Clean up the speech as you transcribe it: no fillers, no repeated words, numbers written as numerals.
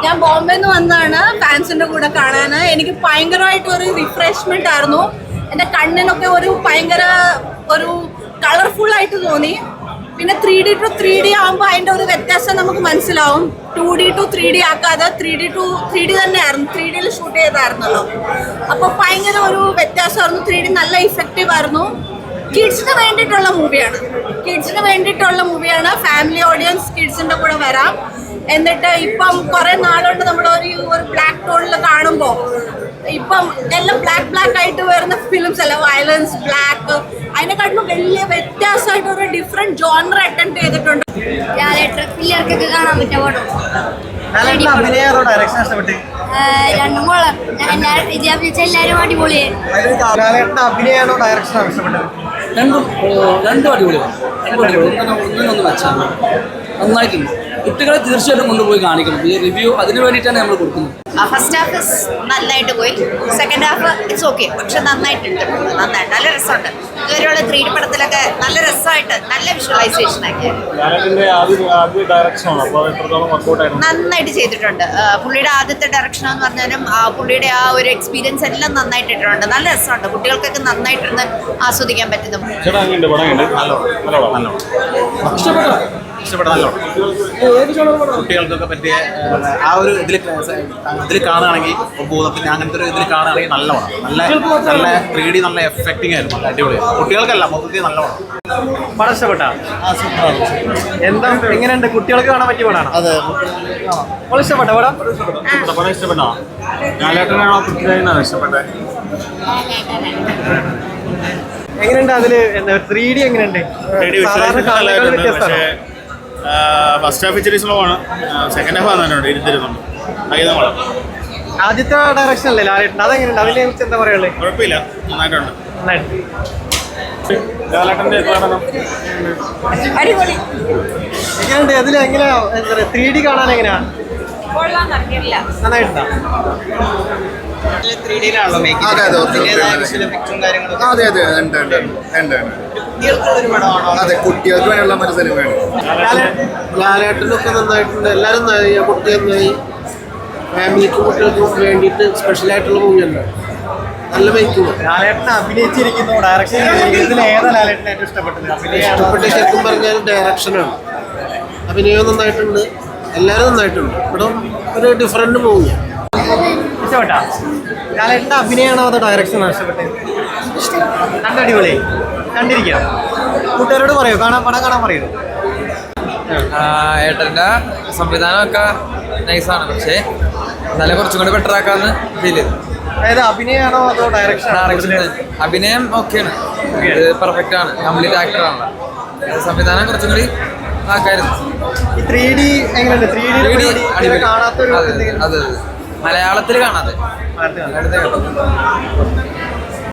ഞാൻ ബോംബെന്ന് വന്നാണ് ഫാൻസിന്റെ കൂടെ കാണാൻ. എനിക്ക് ഭയങ്കരമായിട്ട് ഒരു റിഫ്രഷ്മെന്റ് ആയിരുന്നു. എൻ്റെ കണ്ണിനൊക്കെ ഒരു ഭയങ്കര ഒരു കളർഫുൾ ആയിട്ട് തോന്നി. പിന്നെ 3D to 3D ആകുമ്പോൾ അതിൻ്റെ ഒരു വ്യത്യാസം നമുക്ക് മനസ്സിലാവും. 2D to 3D ആക്കാതെ 3D to 3D തന്നെയായിരുന്നു. 3Dയിൽ ഷൂട്ട് ചെയ്തായിരുന്നല്ലോ. അപ്പോൾ ഭയങ്കര ഒരു വ്യത്യാസമായിരുന്നു. 3D നല്ല ഇഫക്റ്റീവ് ആയിരുന്നു. കിഡ്സിന് വേണ്ടിയിട്ടുള്ള മൂവിയാണ്. ഫാമിലി ഓഡിയൻസ് കിഡ്സിൻ്റെ കൂടെ വരാം. എന്നിട്ട് ഇപ്പം കുറേ നാളുകൊണ്ട് നമ്മളൊരു ബ്ലാക്ക് ടോണിൽ കാണുമ്പോൾ ഇപ്പം എല്ലാം ബ്ലാക്ക് ആയിട്ട് വരുന്ന ഫിലിംസ് അല്ല, വയലൻസ്, ബ്ലാക്ക്, അതിനെക്കാട്ടിലും വലിയ വ്യത്യാസമായിട്ട് ഒരു ഡിഫറെന്റ് ജോണർ അറ്റൻഡ് ചെയ്തിട്ടുണ്ട്. പിള്ളേർക്കൊക്കെ കാണാൻ പറ്റിയ പടം. രണ്ടും കൊള്ളാം. വിജയാഭിച്ച എല്ലാവരും അടിപൊളിയായി. അഭിനയാണോ ഡയറക്ഷനാണോ ഇഷ്ടപ്പെട്ടത്? രണ്ടും അടിപൊളിയാണ്. ഒന്നിനൊന്നും വെച്ചാൽ നന്നായിട്ടുണ്ട്. കുട്ടികളെ തീർച്ചയായിട്ടും കൊണ്ടുപോയി കാണിക്കണം. ഈ റിവ്യൂ അതിന് വേണ്ടിയിട്ടാണ് നമ്മൾ കൊടുക്കുന്നത്. ഫസ്റ്റ് ഹാഫ് നന്നായിട്ട് പോയി. സെക്കൻഡ് ഹാഫ് ഇറ്റ്സ് ഓക്കെ, പക്ഷെ നന്നായിട്ടുണ്ട്. നല്ല രസമുണ്ട്. ഇതുവരെയുള്ള 3D പടത്തിലൊക്കെ നല്ല രസമായിട്ട് നല്ല വിഷ്വലൈസേഷൻ ആക്കി നന്നായിട്ട് ചെയ്തിട്ടുണ്ട്. പുള്ളിയുടെ ആദ്യത്തെ ഡയറക്ഷൻ എന്ന് പറഞ്ഞാലും പുള്ളിയുടെ ആ ഒരു എക്സ്പീരിയൻസ് എല്ലാം നന്നായിട്ടിട്ടുണ്ട്. നല്ല രസമുണ്ട്. കുട്ടികൾക്കൊക്കെ നന്നായിട്ടിരുന്ന് ആസ്വദിക്കാൻ പറ്റുന്നു. കുട്ടികൾക്കൊക്കെ പറ്റിയ ആ ഒരു ഇതിൽ കാണുകയാണെങ്കിൽ ഭൂതത്തിൽ അങ്ങനത്തെ ഒരു ഇതിൽ കാണുകയാണെങ്കിൽ നല്ല പടം. നല്ല 3D നല്ല എഫക്റ്റിംഗ് ആയിരുന്നു. നല്ല അടിപൊളിയായിരുന്നു. കുട്ടികൾക്കല്ല, മൊത്തത്തിൽ നല്ല പടം ഇഷ്ടപ്പെട്ട? എന്താ എങ്ങനെയുണ്ട്? കുട്ടികൾക്ക് കാണാൻ പറ്റിയ പടമാണ്. അതെ, ഇഷ്ടപ്പെട്ട പടം? പടം ഇഷ്ടപ്പെട്ടോ? ലാലേട്ടനാണോ പൃഥ്വിരാജിനാണോ ഇഷ്ടപ്പെട്ടത്? എങ്ങനെയുണ്ട് അതില്? 3D എങ്ങനെയുണ്ട്? ഫസ്റ്റ് ഹാഫ് ഇച്ചിരി സ്ലോ ആണ്. സെക്കൻഡ് ഹാഫ് നന്നായിട്ടുണ്ട്. ഇരുന്നിരുന്നുണ്ട്. ആദ്യത്തെ ഡയറക്ഷൻ അല്ലേ ലാലേട്ടൻ? അതെങ്ങനെയുണ്ട്? അതിനെ കുറിച്ച് എന്താ പറയുള്ളത്? കുഴപ്പമില്ല, നന്നായിട്ടുണ്ട്. അടിപൊളി. എങ്ങനെയുണ്ട് അതില്? എങ്ങനെയാ 3D കാണാൻ എങ്ങനെയാ? നന്നായിട്ടുണ്ടോ? അതെ, കുട്ടികൾക്ക് വേണ്ടിയുള്ള മനസ്സിലും വേണം. ലാലേട്ടനൊക്കെ നന്നായിട്ടുണ്ട്. എല്ലാവരും കുട്ടികളായി ഫാമിലിക്കും കുട്ടികൾക്കും വേണ്ടിയിട്ട് സ്പെഷ്യലായിട്ടുള്ള മൂവിയല്ല. നല്ല മേക്കിംഗ്. ലാലേട്ടൻ അഭിനയിച്ചിരിക്കുന്നു. ഡയറക്ഷൻ ഇതിൽ ഏതാ ലാലേട്ടൻ ഏറ്റവും ഇഷ്ടപ്പെട്ടത്? ഇഷ്ടപ്പെട്ട ശരിക്കും പറഞ്ഞാൽ ഡയറക്ഷനാണ്. അഭിനയം നന്നായിട്ടുണ്ട്. എല്ലാവരും നന്നായിട്ടുണ്ട്. ഇവിടെ ഒരു ഡിഫറൻറ്റ് മൂവിയാണ്. ഇഷ്ടപ്പെട്ടാ? ലാലേട്ടൻ്റെ അഭിനയമാണോ അതോ ഡയറക്ഷനാണോ ഇഷ്ടപ്പെട്ടത്? നല്ല അടിപൊളി. കണ്ടിരിക്കാം. കൂട്ടുകാരോട് പറയൂ, പടം കാണാൻ പറയൂ. ഏട്ടൻ്റെ സംവിധാനമൊക്കെ നൈസാണ്, പക്ഷേ നല്ല കുറച്ചും കൂടി ബെറ്റർ ആക്കാന്ന് ഫീൽ ചെയ്തു. അതായത് അഭിനയമാണോ അതോ ഡയറക്ഷൻ? അഭിനയം ഓക്കെയാണ്, ഇത് പെർഫെക്റ്റ് ആണ്, കംപ്ലീറ്റ് ആക്ടറാണല്ലോ. സംവിധാനം കുറച്ചും കൂടി ആക്കായിരുന്നു. 3D എങ്ങനെയുണ്ട്? 3D കാണാത്തൊരു അതെ, മലയാളത്തിൽ കാണാതെ.